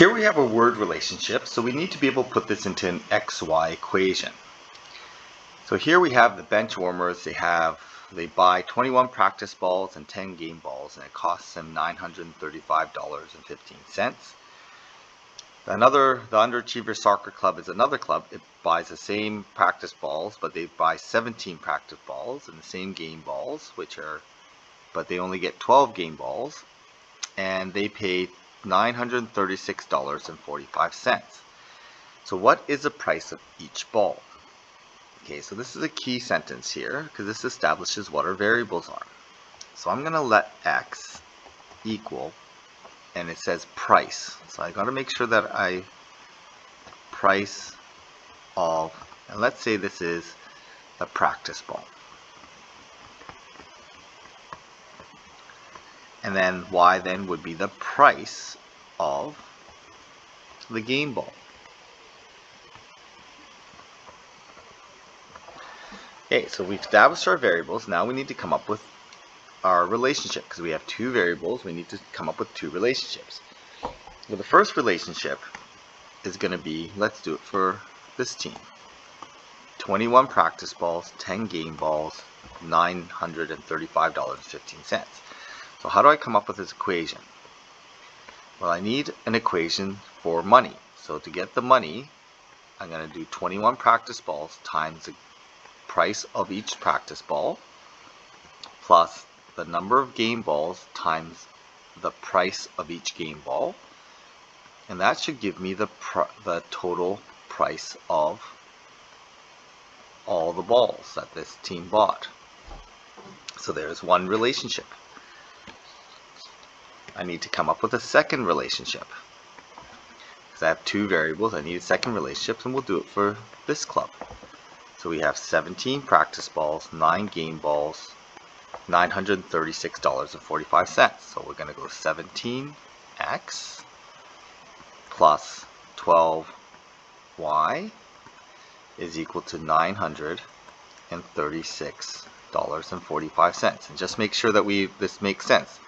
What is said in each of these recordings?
Here we have a word relationship, so we need to be able to put this into an XY equation. So here we have the bench warmers. They buy 21 practice balls and 10 game balls, and it costs them $935.15. The Underachiever Soccer Club is another club. It buys the same practice balls, but they buy 17 practice balls and the same game balls, but they only get 12 game balls, and they pay $936.45. So what is the price of each ball? Okay, so this is a key sentence here because this establishes what our variables are. So I'm going to let x equal, and it says price. So I got to make sure that price of, and let's say this is a practice ball. And then y then would be the price of the game ball. Okay, so we've established our variables. Now we need to come up with our relationship because we have two variables. We need to come up with two relationships. Well, the first relationship is going to be, let's do it for this team. 21 practice balls, 10 game balls, $935.15. So how do I come up with this equation? Well, I need an equation for money. So to get the money, I'm going to do 21 practice balls times the price of each practice ball plus the number of game balls times the price of each game ball. And that should give me the total price of all the balls that this team bought. So there's one relationship. I need to come up with a second relationship. Because I have two variables, I need a second relationship, and we'll do it for this club. So we have 17 practice balls, 9 game balls, $936.45. So we're going to go 17x plus 12y is equal to $936.45. And just make sure that this makes sense.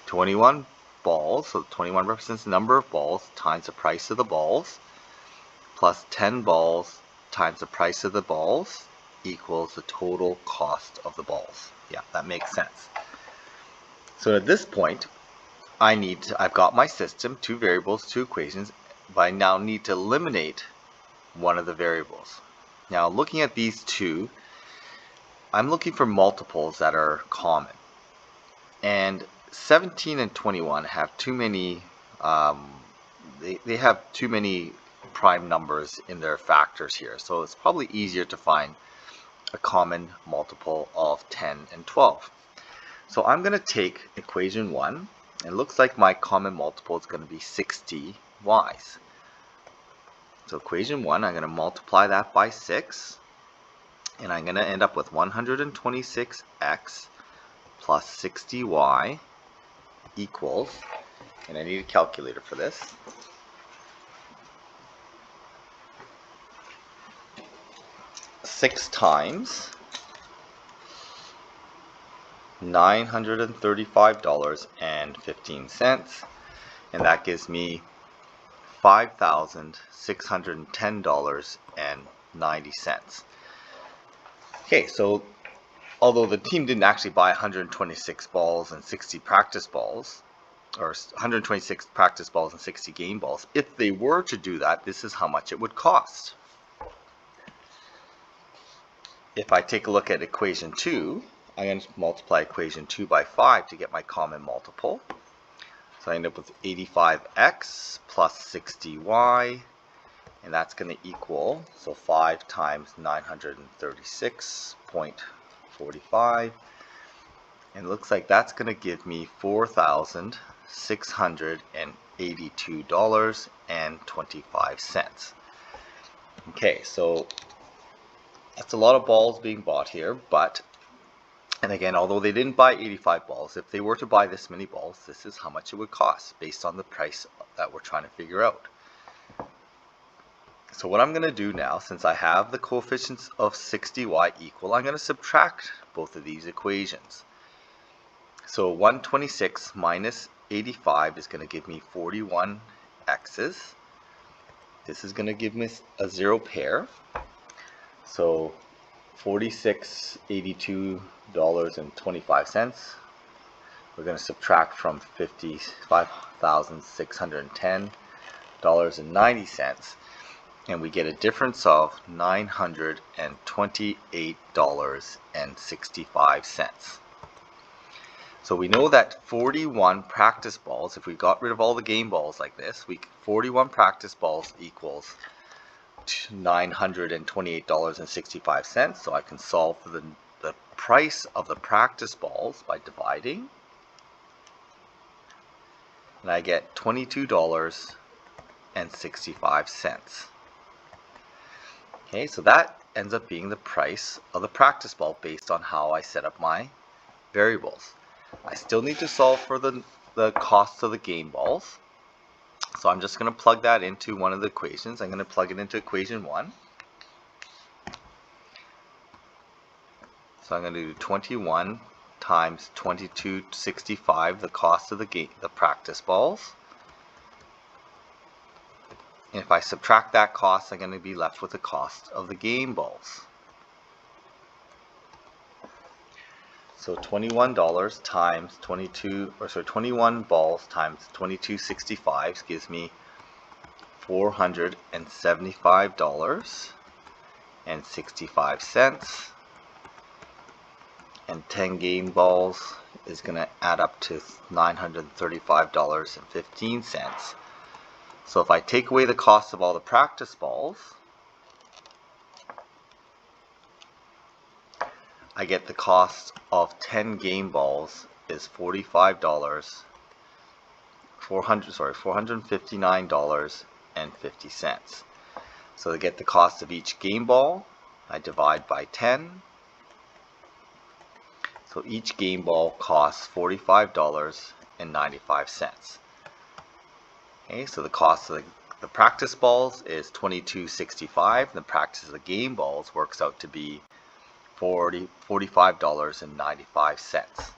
21 balls, so 21 represents the number of balls times the price of the balls, plus 10 balls times the price of the balls equals the total cost of the balls. Yeah, that makes sense. So at this point, I've got my system, two variables, two equations, but I now need to eliminate one of the variables. Now looking at these two, I'm looking for multiples that are common. And 17 and 21 have too many, they have too many prime numbers in their factors here. So it's probably easier to find a common multiple of 10 and 12. So I'm going to take equation 1. It looks like my common multiple is going to be 60 y's. So equation 1, I'm going to multiply that by 6. And I'm going to end up with 126x plus 60y equals, and I need a calculator for this, 6 times $935.15, and that gives me $5,610.90. Okay, so although the team didn't actually buy 126 balls and 60 practice balls, or 126 practice balls and 60 game balls, if they were to do that, this is how much it would cost. If I take a look at equation 2, I'm going to multiply equation 2 by 5 to get my common multiple. So I end up with 85x plus 60y, and that's going to equal, so 5 times 936.45, and it looks like that's going to give me $4,682.25. Okay, so that's a lot of balls being bought here, but, and again, although they didn't buy 85 balls, if they were to buy this many balls, this is how much it would cost based on the price that we're trying to figure out. So what I'm going to do now, since I have the coefficients of 60y equal, I'm going to subtract both of these equations. So 126 minus 85 is going to give me 41 x's. This is going to give me a 0 pair. So $4682.25. We're going to subtract from $55,610.90, and we get a difference of $928.65. So we know that 41 practice balls, if we got rid of all the game balls like this, 41 practice balls equals $928.65. So I can solve for the price of the practice balls by dividing, and I get $22.65. Okay, so that ends up being the price of the practice ball based on how I set up my variables. I still need to solve for the cost of the game balls. So I'm just going to plug that into one of the equations. I'm going to plug it into equation 1. So I'm going to do 21 times 2265, the cost of the practice balls. And if I subtract that cost, I'm going to be left with the cost of the game balls. So $21 times 21 balls times 2265 gives me $475.65. And 10 game balls is going to add up to $935.15. So if I take away the cost of all the practice balls, I get the cost of 10 game balls is $459.50. So to get the cost of each game ball, I divide by 10. So each game ball costs $45.95. Okay, so the cost of the practice balls is $22.65. The practice of the game balls works out to be $45.95.